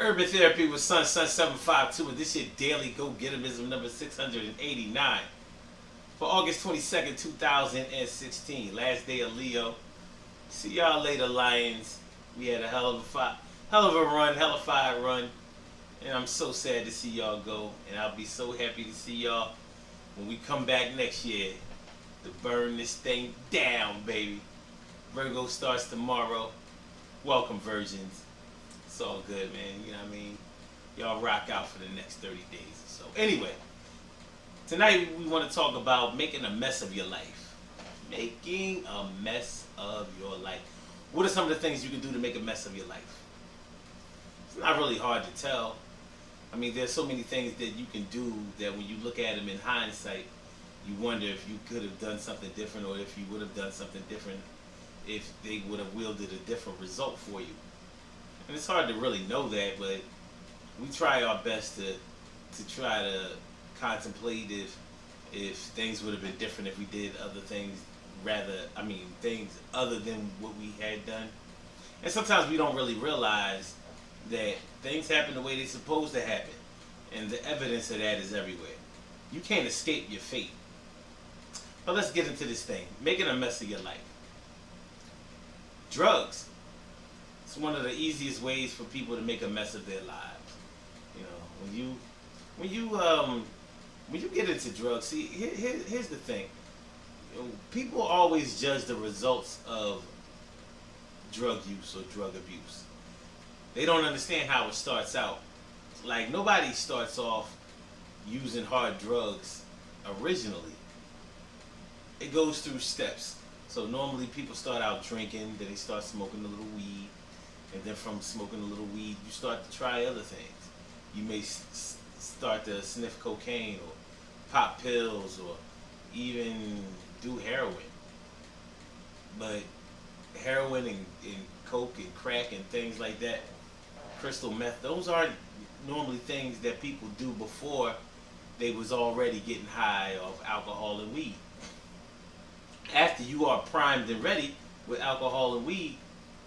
Urban Therapy with Sun752, and this year Daily Go Getterism number 689 for August 22nd, 2016. Last day of Leo. See y'all later, Lions. We had a hell of a run, hellified run, and I'm so sad to see y'all go. And I'll be so happy to see y'all when we come back next year to burn this thing down, baby. Virgo starts tomorrow. Welcome, virgins. It's all good, man. You know what I mean? Y'all rock out for the next 30 days or so. Anyway, tonight we want to talk about making a mess of your life. Making a mess of your life. What are some of the things you can do to make a mess of your life? It's not really hard to tell. I mean, there's so many things that you can do that when you look at them in hindsight, you wonder if you could have done something different, or if you would have done something different if they would have wielded a different result for you. And it's hard to really know that, but we try our best to try to contemplate if things would have been different if we did other things, things other than what we had done. And sometimes we don't really realize that things happen the way they're supposed to happen, and the evidence of that is everywhere. You can't escape your fate. But let's get into this thing, making a mess of your life. Drugs. It's one of the easiest ways for people to make a mess of their lives. You know, when you get into drugs, see, here's the thing. You know, people always judge the results of drug use or drug abuse. They don't understand how it starts out. Like, nobody starts off using hard drugs originally. It goes through steps. So normally people start out drinking, then they start smoking a little weed, and then from smoking a little weed, you start to try other things. You may start to sniff cocaine or pop pills or even do heroin. But heroin and coke and crack and things like that, crystal meth, those aren't normally things that people do before they was already getting high off alcohol and weed. After you are primed and ready with alcohol and weed,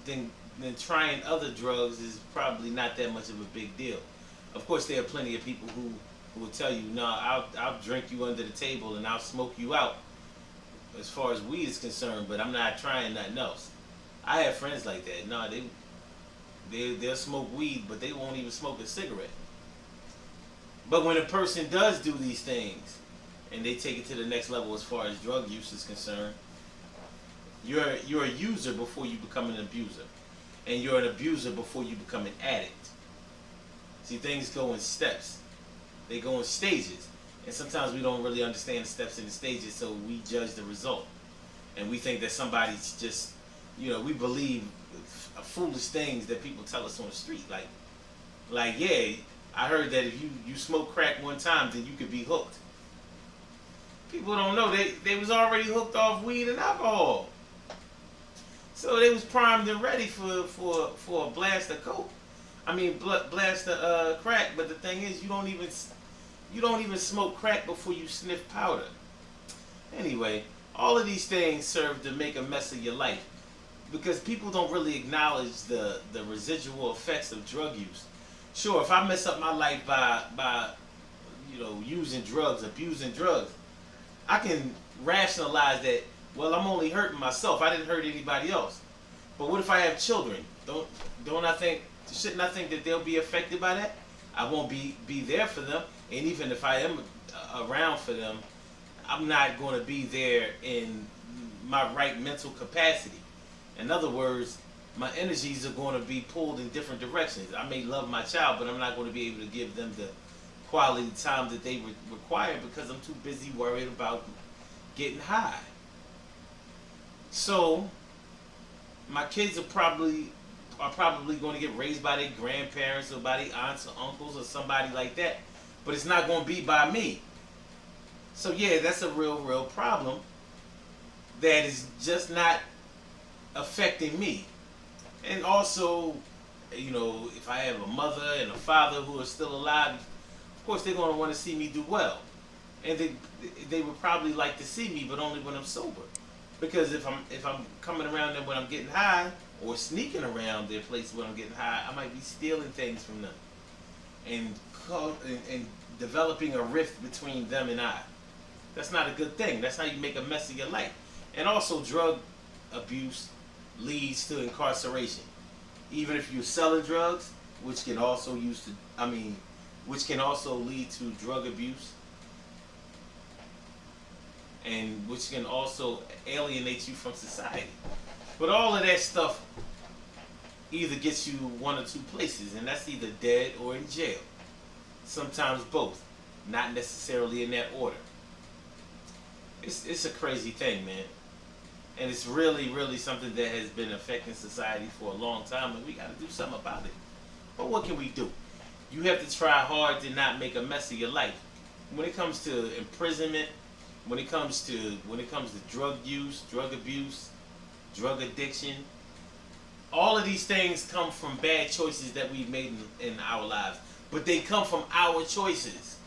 then trying other drugs is probably not that much of a big deal. Of course, there are plenty of people who will tell you, no, I'll drink you under the table and I'll smoke you out as far as weed is concerned, but I'm not trying nothing else. I have friends like that. No, they'll smoke weed, but they won't even smoke a cigarette. But when a person does do these things, and they take it to the next level as far as drug use is concerned, you're a user before you become an abuser. And you're an abuser before you become an addict. See, things go in steps. They go in stages. And sometimes we don't really understand the steps and the stages, so we judge the result. And we think that somebody's just, we believe foolish things that people tell us on the street. Like, yeah, I heard that if you smoke crack one time, then you could be hooked. People don't know they was already hooked off weed and alcohol. So they was primed and ready for a blast of coke. Blast of crack. But the thing is, you don't even smoke crack before you sniff powder. Anyway, all of these things serve to make a mess of your life because people don't really acknowledge the residual effects of drug use. Sure, if I mess up my life by using drugs, abusing drugs, I can rationalize that, well, I'm only hurting myself. I didn't hurt anybody else. But what if I have children? Shouldn't I think that they'll be affected by that? I won't be there for them. And even if I am around for them, I'm not going to be there in my right mental capacity. In other words, my energies are going to be pulled in different directions. I may love my child, but I'm not going to be able to give them the quality time that they require because I'm too busy worried about getting high. So my kids are probably going to get raised by their grandparents or by their aunts or uncles or somebody like that, but it's not going to be by me. So yeah, that's a real problem that is just not affecting me. And also, if I have a mother and a father who are still alive, of course they're going to want to see me do well. And they would probably like to see me, but only when I'm sober. Because if I'm coming around them when I'm getting high, or sneaking around their place when I'm getting high. I might be stealing things from them and and developing a rift between them and I. That's not a good thing. That's how you make a mess of your life. And also, drug abuse leads to incarceration. Even if you're selling drugs, which can also which can also lead to drug abuse, and which can also alienate you from society. But all of that stuff either gets you one or two places, and that's either dead or in jail. Sometimes both, not necessarily in that order. It's a crazy thing, man. And it's really, really something that has been affecting society for a long time, and we got to do something about it. But what can we do? You have to try hard to not make a mess of your life. When it comes to imprisonment, when it comes to drug use, drug abuse, drug addiction, all of these things come from bad choices that we've made in our lives. But they come from our choices.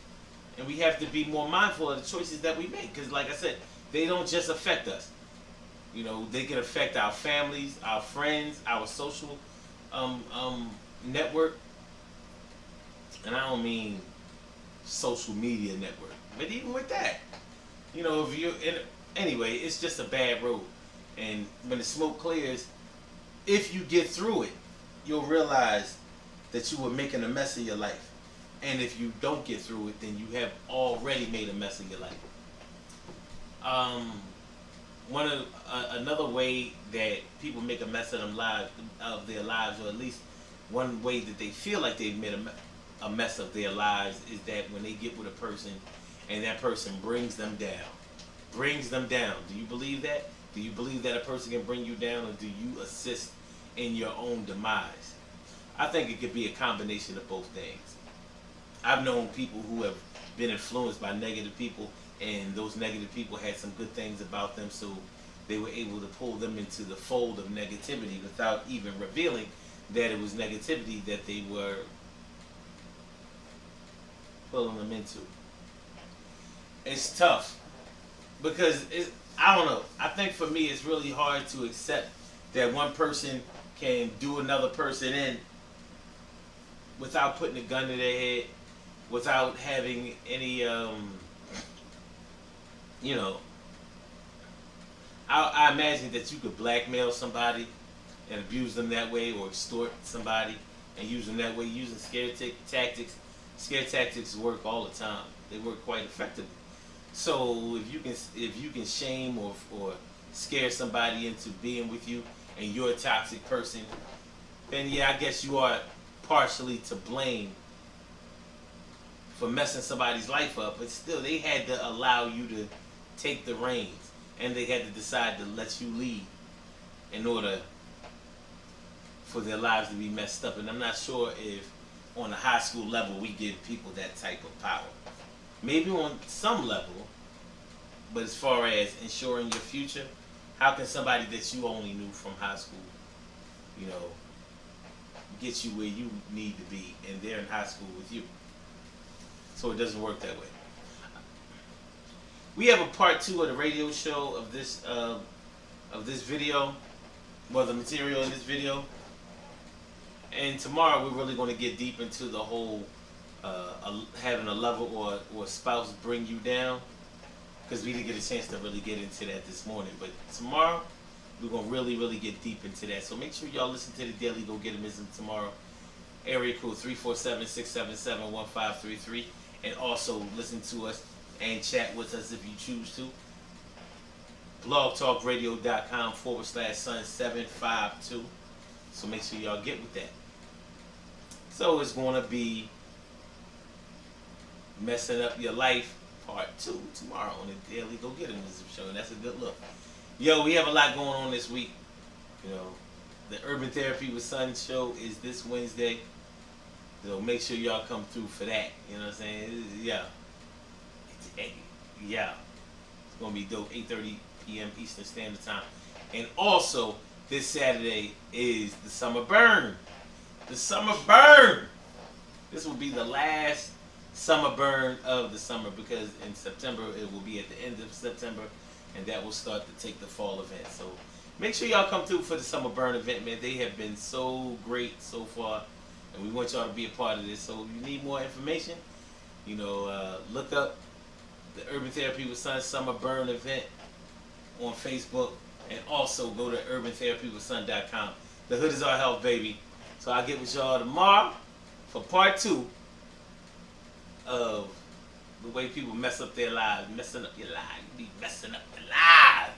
And we have to be more mindful of the choices that we make. Because like I said, they don't just affect us. You know, they can affect our families, our friends, our social network. And I don't mean social media network. But even with that, you know, anyway, it's just a bad road. And when the smoke clears, if you get through it, you'll realize that you were making a mess of your life. And if you don't get through it, then you have already made a mess of your life. Another way that people make a mess of their lives, or at least one way that they feel like they've made a mess of their lives, is that when they get with a person and that person brings them down. Brings them down. Do you believe that? Do you believe that a person can bring you down, or do you assist in your own demise? I think it could be a combination of both things. I've known people who have been influenced by negative people, and those negative people had some good things about them, so they were able to pull them into the fold of negativity without even revealing that it was negativity that they were pulling them into. It's tough because I don't know. I think for me it's really hard to accept that one person can do another person in without putting a gun to their head, without having any, I imagine that you could blackmail somebody and abuse them that way, or extort somebody and use them that way using scare tactics. Scare tactics work all the time. They work quite effectively. So if you can shame or scare somebody into being with you, and you're a toxic person, then yeah, I guess you are partially to blame for messing somebody's life up. But still, they had to allow you to take the reins, and they had to decide to let you lead in order for their lives to be messed up. And I'm not sure if on a high school level we give people that type of power. Maybe on some level, but as far as ensuring your future, how can somebody that you only knew from high school, get you where you need to be, and they're in high school with you? So it doesn't work that way. We have a part 2 of the radio show of this video, well, the material in this video. And tomorrow we're really going to get deep into the whole having a lover or spouse bring you down, because we didn't get a chance to really get into that this morning. But tomorrow we're going to really, really get deep into that. So make sure y'all listen to the Daily Go Getimism tomorrow. Area code 347-677-1533. And also listen to us and chat with us if you choose to. blogtalkradio.com/Sun752. So make sure y'all get with that. So it's going to be Messing Up Your Life part 2 tomorrow on the Daily Go Getimism show. And that's a good look. Yo, we have a lot going on this week. The Urban Therapy with Sun show is this Wednesday. So make sure y'all come through for that. You know what I'm saying? Yeah. Yeah. It's going to be dope. 8:30 p.m. Eastern Standard Time. And also, this Saturday is the Summer Burn. The Summer Burn! This will be the last Summer Burn of the summer, because in September, it will be at the end of September, and that will start to take the fall event. So make sure y'all come through for the Summer Burn event, man. They have been so great so far, and we want y'all to be a part of this. So if you need more information, look up the Urban Therapy with Sun Summer Burn event on Facebook, and also go to urbantherapywithsun.com. The hood is our health, baby. So I'll get with y'all tomorrow for part 2 of the way people mess up their lives. Messing up your lives. You be messing up your lives.